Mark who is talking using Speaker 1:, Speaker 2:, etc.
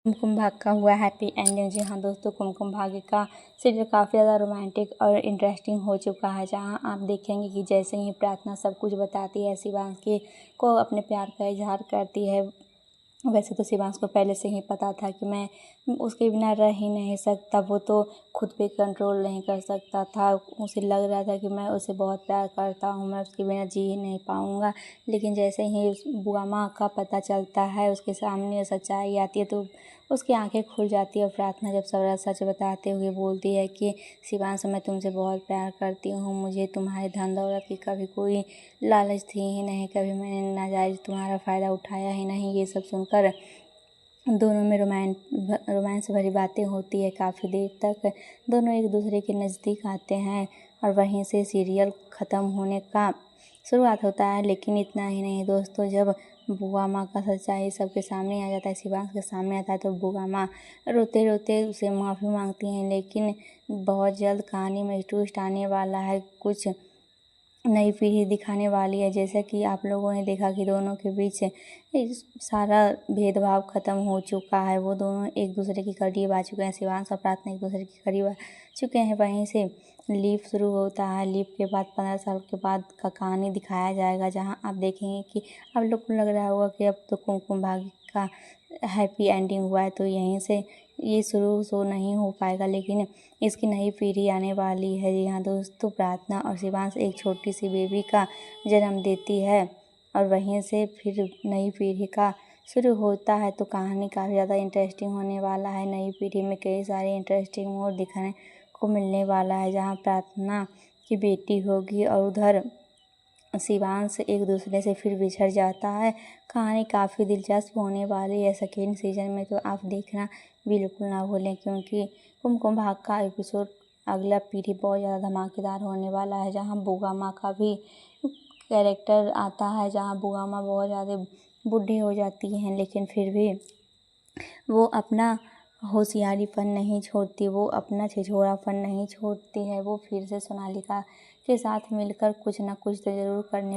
Speaker 1: कुमकुम भाग्य का हुआ happy ending. जी हाँ दोस्तों, कुमकुम भाग्य का सीरियल काफ़ी ज़्यादा रोमांटिक और इंटरेस्टिंग हो चुका है, जहाँ आप देखेंगे कि जैसे ही प्रार्थना सब कुछ बताती है, शिवांश को अपने प्यार का इजहार करती है। वैसे तो शिवांश को पहले से ही पता था कि मैं उसके बिना रह ही नहीं सकता, वो तो खुद पे कंट्रोल नहीं कर सकता था। उसे लग रहा था कि मैं उसे बहुत प्यार करता हूँ, मैं उसके बिना जी ही नहीं पाऊँगा। लेकिन जैसे ही बुआ माँ का पता चलता है, उसके सामने सच्चाई आती है, तो उसकी आंखें खुल जाती है। और प्रार्थना जब सारा सच बताते हुए बोलती है कि शिवांश, मैं तुमसे बहुत प्यार करती हूँ, मुझे तुम्हारे धन दौलत की कभी कोई लालच थी ही नहीं, कभी मैंने नाजायज़ तुम्हारा फ़ायदा उठाया ही नहीं। ये सब सुनकर दोनों में रोमांस भरी बातें होती है। काफ़ी देर तक दोनों एक दूसरे के नज़दीक आते हैं और वहीं से सीरियल ख़त्म होने का शुरुआत होता है। लेकिन इतना ही नहीं दोस्तों, जब बुआ माँ का सच्चाई सबके सामने आ जाता है, शिवांश के सामने आता है, तो बुआ माँ रोते रोते उसे माफ़ी मांगती हैं। लेकिन बहुत जल्द कहानी में ट्विस्ट आने वाला है, कुछ नई पीढ़ी दिखाने वाली है। जैसा कि आप लोगों ने देखा कि दोनों के बीच सारा भेदभाव ख़त्म हो चुका है, वो दोनों एक दूसरे के करीब आ चुके हैं। शिवांश और प्रार्थना एक दूसरे के करीब आ चुके हैं। वहीं से लीप शुरू होता है। लीप के बाद 15 साल के बाद का कहानी दिखाया जाएगा, जहां आप देखेंगे कि आप लोग को लग रहा होगा कि अब तो कुमकुम भाग्य का हैप्पी एंडिंग हुआ है, तो यहीं से ये शुरू सो नहीं हो पाएगा। लेकिन इसकी नई पीढ़ी आने वाली है। जी हाँ दोस्तों, प्रार्थना और शिवांश एक छोटी सी बेबी का जन्म देती है और वहीं से फिर नई पीढ़ी का शुरू होता है। तो कहानी काफ़ी ज़्यादा इंटरेस्टिंग होने वाला है। नई पीढ़ी में कई सारे इंटरेस्टिंग मोड़ दिखाने को मिलने वाला है, जहाँ प्रार्थना की बेटी होगी और उधर शिवांश एक दूसरे से फिर बिछड़ जाता है। कहानी काफ़ी दिलचस्प होने वाली है सेकेंड सीजन में, तो आप देखना बिल्कुल ना भूलें, क्योंकि कुमकुम भाग्य का एपिसोड अगला पीढ़ी बहुत ज़्यादा धमाकेदार होने वाला है, जहां बुआ माँ का भी कैरेक्टर आता है, जहां बुआ माँ बहुत ज़्यादा बूढ़ी हो जाती हैं, लेकिन फिर भी वो अपना होशियारीपन नहीं छोड़ती, वो अपना छिछोरापन नहीं छोड़ती है। वो फिर से सोनालिका के साथ मिलकर कुछ ना कुछ तो ज़रूर करने